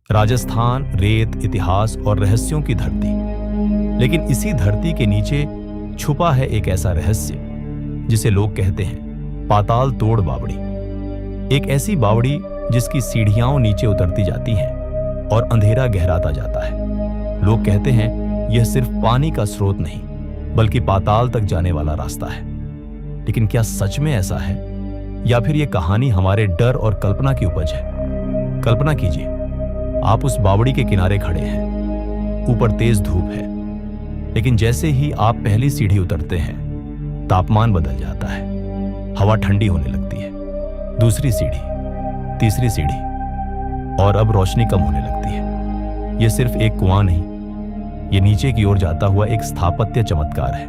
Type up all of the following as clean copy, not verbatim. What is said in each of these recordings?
राजस्थान रेत, इतिहास और रहस्यों की धरती। लेकिन इसी धरती के नीचे छुपा है एक ऐसा रहस्य जिसे लोग कहते हैं पाताल तोड़ बावड़ी। एक ऐसी बावड़ी जिसकी सीढ़ियां नीचे उतरती जाती हैं और अंधेरा गहराता जाता है। लोग कहते हैं यह सिर्फ पानी का स्रोत नहीं बल्कि पाताल तक जाने वाला रास्ता है। लेकिन क्या सच में ऐसा है या फिर यह कहानी हमारे डर और कल्पना की उपज है? कल्पना कीजिए, आप उस बावड़ी के किनारे खड़े हैं, ऊपर तेज धूप है, लेकिन जैसे ही आप पहली सीढ़ी उतरते हैं तापमान बदल जाता है, हवा ठंडी होने लगती है। दूसरी सीढ़ी, तीसरी सीढ़ी और अब रोशनी कम होने लगती है। यह सिर्फ एक कुआं नहीं, यह नीचे की ओर जाता हुआ एक स्थापत्य चमत्कार है।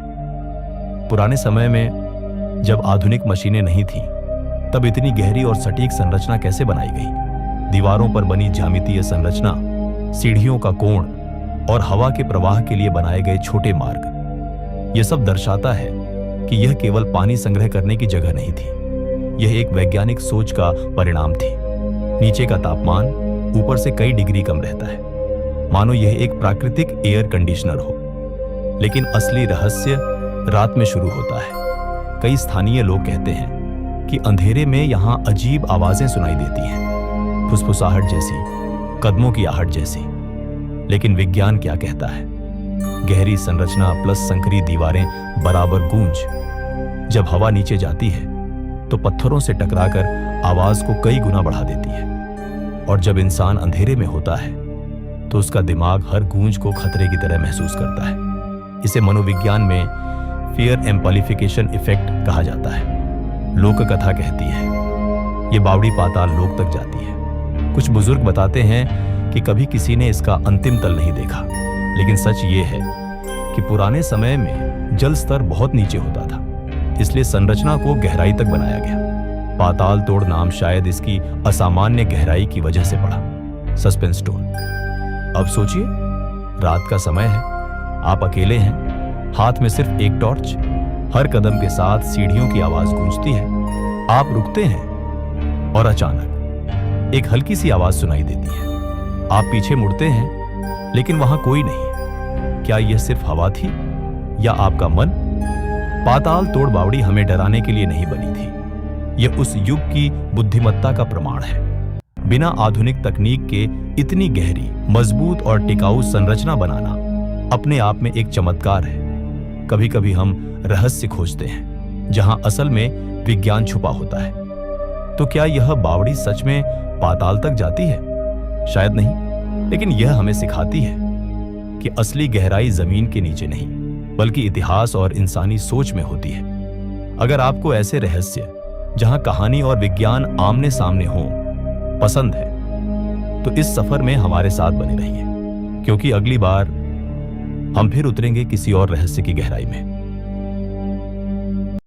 पुराने समय में जब आधुनिक मशीनें नहीं थीं, तब इतनी गहरी और सटीक संरचना कैसे बनाई गई? दीवारों पर बनी ज्यामितीय संरचना, सीढ़ियों का कोण और हवा के प्रवाह के लिए बनाए गए छोटे मार्ग, यह सब दर्शाता है कि यह केवल पानी संग्रह करने की जगह नहीं थी, यह एक वैज्ञानिक सोच का परिणाम थी। नीचे का तापमान ऊपर से कई डिग्री कम रहता है, मानो यह एक प्राकृतिक एयर कंडीशनर हो। लेकिन असली रहस्य रात में शुरू होता है। कई स्थानीय लोग कहते हैं कि अंधेरे में यहां अजीब आवाजें सुनाई देती हैं, फुसफुसाहट जैसी, कदमों की आहट जैसी। लेकिन विज्ञान क्या कहता है? गहरी संरचना प्लस संकरी दीवारें बराबर गूंज। जब हवा नीचे जाती है तो पत्थरों से टकराकर आवाज को कई गुना बढ़ा देती है, और जब इंसान अंधेरे में होता है तो उसका दिमाग हर गूंज को खतरे की तरह महसूस करता है। इसे मनोविज्ञान में फियर एम्प्लीफिकेशन इफेक्ट कहा जाता है। लोक कथा कहती है यह बावड़ी पाताल लोक तक जाती है। कुछ बुजुर्ग बताते हैं कि कभी किसी ने इसका अंतिम तल नहीं देखा, लेकिन सच ये है कि पुराने समय में जल स्तर बहुत नीचे होता था, इसलिए संरचना को गहराई तक बनाया गया। पाताल तोड़ नाम शायद इसकी असामान्य गहराई की वजह से पड़ा। Suspense tone. अब सोचिए, रात का समय है, आप अकेले हैं, हाथ में सिर्फ एक टॉर्च। हर कदम के साथ सीढ़ियों की आवाज गूंजती है। आप रुकते हैं और अचानक एक हल्की सी आवाज सुनाई देती है। आप पीछे मुड़ते हैं, लेकिन वहां कोई नहीं। क्या यह सिर्फ हवा थी या आपका मन? पाताल तोड़ बावड़ी हमें डराने के लिए नहीं बनी थी, यह उस युग की बुद्धिमत्ता का प्रमाण है। बिना आधुनिक तकनीक के इतनी गहरी, मजबूत और टिकाऊ संरचना बनाना अपने आप में एक चमत्कार है। कभी कभी हम रहस्य खोजते हैं जहां असल में विज्ञान छुपा होता है। तो क्या यह बावड़ी सच में पाताल तक जाती है? शायद नहीं, लेकिन यह हमें सिखाती है कि असली गहराई जमीन के नीचे नहीं बल्कि इतिहास और इंसानी सोच में होती है। अगर आपको ऐसे रहस्य जहां कहानी और विज्ञान आमने सामने हो पसंद है तो इस सफर में हमारे साथ बने रहिए, क्योंकि अगली बार हम फिर उतरेंगे किसी और रहस्य की गहराई में।